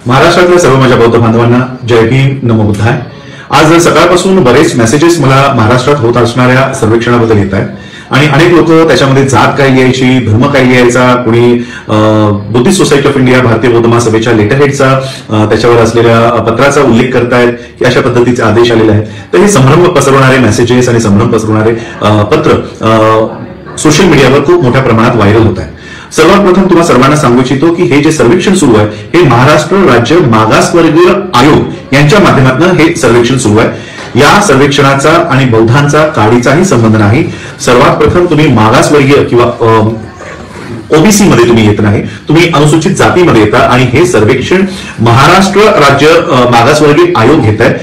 महाराष्ट्रातल्या सर्व माझ्या बौद्ध बांधवांना जय भीम, नमो बुद्धाय. आज सकाळपासून बरेच मेसेजेस मला महाराष्ट्रात होत असणाऱ्या सर्वेक्षणाबद्दल येत आहेत आणि अनेक लोक त्याच्यामध्ये जात काय लिहायची, धर्म काय लिहायचा, कोणी बुद्धिस्ट सोसायटी ऑफ इंडिया, भारतीय बौद्ध महासभेच्या लेटरहेडचा त्याच्यावर असलेल्या पत्राचा उल्लेख करतायत की अशा पद्धतीचे आदेश आलेले आहेत. तर हे संभ्रम पसरवणारे मेसेजेस आणि संभ्रम पसरवणारे पत्र सोशल मीडियावर खूप मोठ्या प्रमाणात व्हायरल होत आहे. सर्वात प्रथम तुम्हाला सर्वांना सांगू इच्छितो की हे जे सर्वेक्षण सुरू आहे हे महाराष्ट्र राज्य मागासवर्गीय आयोग यांच्या माध्यमातून हे सर्वेक्षण सुरू आहे. या सर्वेक्षणाचा आणि बौद्धांचा काडीचाही संबंध नाही. सर्वात प्रथम तुम्ही मागासवर्गीय किंवा ओबीसी मध्ये तुम्ही येत नाही, तुम्ही अनुसूचित जातीमध्ये येता आणि हे सर्वेक्षण महाराष्ट्र राज्य मागासवर्गीय आयोग घेत आहे.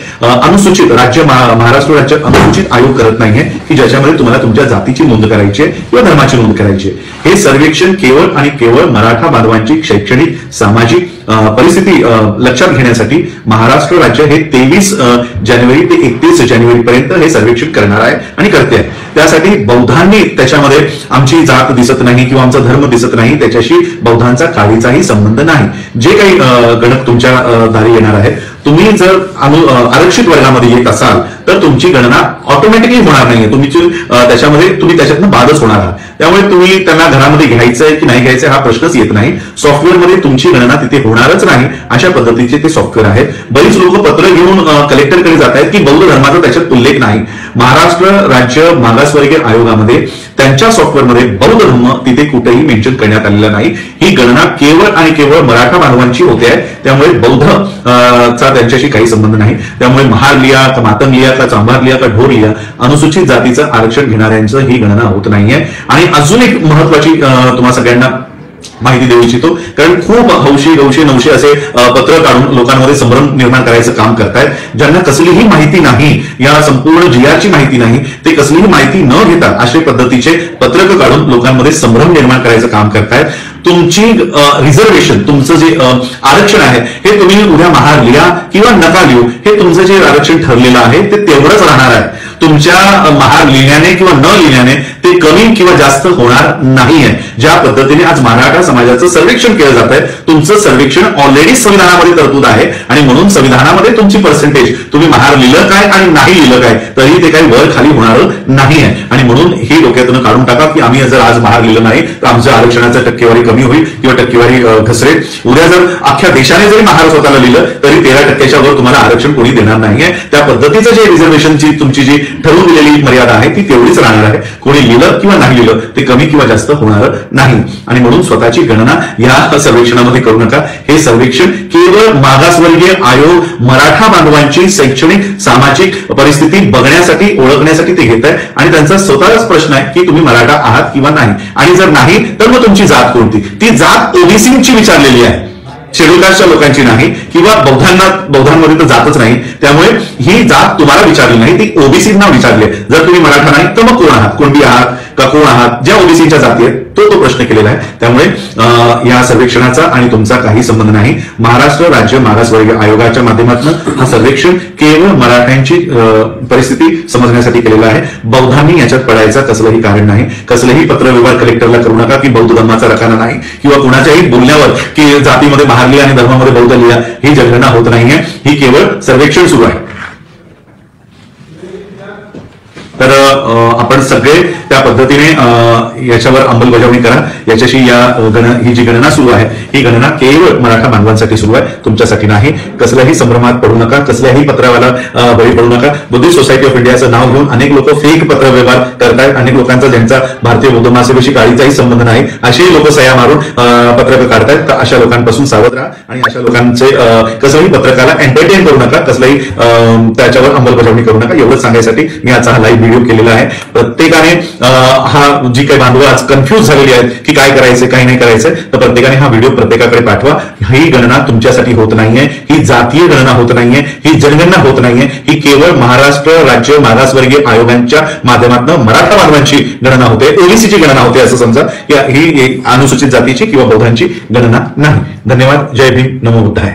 अनुसूचित राज्य महाराष्ट्र राज्य अनुसूचित आयोग करत नाहीये की ज्याच्यामध्ये तुम्हाला तुमच्या जातीची नोंद करायची आहे किंवा धर्माची नोंद करायची आहे. हे सर्वेक्षण केवळ आणि केवळ मराठा बांधवांची शैक्षणिक सामाजिक परिस्थिती लक्षात घेण्यासाठी महाराष्ट्र राज्य हे 23 जानेवारी ते 31 जानेवारी पर्यंत हे सर्वेक्षण करणार आहे आणि करते आहे. त्यासाठी बौद्धांनी त्याच्यामध्ये आमची जात दिसत नाही किंवा आमचा धर्म दिसत नाही, त्याच्याशी बौद्धांचा काडीचाही संबंध नाही. जे काही गणक तुमच्या दारी येणार आहेत, तुम्ही जर आरक्षित वर्गामध्ये येत असाल तर तुमची गणना ऑटोमॅटिकली होणार नाहीये. तुम्ही त्याच्यातनं बादच होणार आहात. त्यामुळे तुम्ही त्यांना घरामध्ये घ्यायचंय की नाही घ्यायचंय हा प्रश्नच येत नाही. सॉफ्टवेअरमध्ये तुमची गणना तिथे होणारच नाही अशा पद्धतीचे ते सॉफ्टवेअर आहेत. बरीच लोक पत्र घेऊन कलेक्टरकडे जात आहेत की बौद्ध धर्माचा त्याच्यात उल्लेख नाही. महाराष्ट्र राज्य मागासवर्गीय आयोगामध्ये त्यांच्या सॉफ्टवेअरमध्ये बौद्ध धर्म तिथे कुठेही मेन्शन करण्यात आलेला नाही. ही गणना केवळ आणि केवळ मराठा बांधवांची होते आहे. त्यामुळे बौद्ध चा त्यांच्याशी काही संबंध नाही. त्यामुळे महार लिया का मातंग लिया का चांभार लिया का ढोर लिया अनुसूचित जातीचं आरक्षण घेणाऱ्यांचं ही गणना होत नाहीये. आणि अजून एक महत्वाची तुम्हाला सगळ्यांना माहिती देऊ इच्छितो, कारण खूप हौशी गौशी नवशी असे पत्र काढून लोकांमध्ये संभ्रम निर्माण करायचं काम करतायत. ज्यांना कसलीही माहिती नाही, या संपूर्ण जीआरची माहिती नाही, ते कसलीही माहिती न घेता अशा पद्धतीचे पत्रक काढून लोकांमध्ये संभ्रम निर्माण करायचं काम करतायत. तुमची रिझर्वेशन, तुमचं जे आरक्षण आहे हे तुम्ही उद्या महार लिहा किंवा नका लिहू, हे तुमचं जे आरक्षण ठरलेलं आहे ते तेवढंच राहणार आहे. तुमच्या महार लिहिण्याने किंवा न लिहिण्याने ते कमी किंवा जास्त होणार नाहीये. ज्या पद्धतीने आज मराठा समाजाचं सर्वेक्षण केलं जात आहे, तुमचं सर्वेक्षण ऑलरेडी संविधानामध्ये तरतूद आहे आणि म्हणून संविधानामध्ये तुमची पर्सेंटेज, तुम्ही महार लिहिलं काय आणि नाही लिहिलं काय तरी ते काही वर खाली होणार नाहीये. आणि म्हणून हे डोक्यातून काढून टाका की आम्ही जर आज महार लिहिलं नाही तर आमच्या आरक्षणाचं टक्केवारी कमी होईल किंवा टक्केवारी घसरेल. उद्या जर अख्ख्या देशाने जरी महार स्वतःला लिहिलं तरी 13% वर तुम्हाला आरक्षण कोणी देणार नाहीये. त्या पद्धतीचं जे रिझर्वेशनची तुमची जी ठरवून दिलेली मर्यादा आहे ती तेवढीच राहणार आहे. कोणी लिहिलं किंवा नाही लिहिलं ते कमी किंवा जास्त होणार नाही. आणि म्हणून स्वतःची गणना या सर्वेक्षणामध्ये करू नका. हे सर्वेक्षण केवळ मागासवर्गीय आयोग मराठा बांधवांची शैक्षणिक सामाजिक परिस्थिती बघण्यासाठी, ओळखण्यासाठी ते घेत आहे. आणि त्यांचा स्वतःच प्रश्न आहे की तुम्ही मराठा आहात किंवा नाही, आणि जर नाही तर मग तुमची जात कोणती. ती जात ओबीसीची विचारलेली आहे, शेड्यूल कास्टच्या लोकांची नाही किंवा बौद्धांमध्ये तर जातच नाही. त्यामुळे ही जात तुम्हाला विचारली नाही, ती ओबीसींना विचारली. जर तुम्ही मराठा नाही तर मग कोण आहात, कोणती आहात का कोण आहात, ज्या ओबीसीच्या जाती आहेत तो प्रश्न केलेला आहे. त्यामुळे या सर्वेक्षणाचा आणि तुमचा काही संबंध नाही. महाराष्ट्र राज्य मागासवर्गीय आयोगाच्या माध्यमातून हा सर्वेक्षण केवळ मराठ्यांची परिस्थिती समजण्यासाठी केलेला आहे. बौद्धांनी याच्यात पडायचं कसलंही कारण नाही. कसलेही पत्रव्यवहार कलेक्टरला करू नका की बौद्ध धर्माचा रकाना नाही किंवा कुणाच्याही बोलण्यावर की जातीमध्ये महार लिहा आणि धर्मामध्ये बौद्ध लिहा, ही जनगणना होत नाहीये. ही केवळ सर्वेक्षण सुरू आहे. तर आपण सगळे त्या पद्धतीने याच्यावर अंमलबजावणी करा. याच्याशी ही जी गणना सुरू आहे ही गणना केवळ मराठा बांधवांसाठी सुरू आहे, तुमच्यासाठी नाही. कसल्याही संभ्रमात पडू नका, कसल्याही पत्रावाला बळी पडू नका. बुद्धिस्ट सोसायटी ऑफ इंडियाचं नाव घेऊन अनेक लोक फेक पत्रव्यवहार करतायत. अनेक लोकांचा ज्यांचा भारतीय बौद्ध महासभेशी काळीचाही संबंध नाही असेही लोक सह्या मारून पत्रक काढतायत. तर अशा लोकांपासून सावध राहा आणि अशा लोकांचे कसल्याही पत्रकाला एंटरटेन करू नका, कसलाही त्याच्यावर अंमलबजावणी करू नका. एवढंच सांगायसाठी मी आजचा हा लाईव्ह व्हिडिओ केलेला आहे. प्रत्येकाने हा जी काही बांधव आज कन्फ्युज झालेली आहेत की काय करायचं काय नाही करायचं, तर प्रत्येकाने हा व्हिडिओ प्रत्येकाकडे पाठवा. ही गणना तुमच्यासाठी होत नाहीये, ही जातीय गणना होत नाहीये, ही जनगणना होत नाहीये. ही केवळ महाराष्ट्र राज्य मागासवर्गीय आयोगांच्या माध्यमातून मराठा बांधवांची गणना होते, ओबीसीची गणना होते असं समजा. ही अनुसूचित जातीची किंवा बौद्धांची गणना नाही. धन्यवाद. जय भीम, नमो बुद्धाय.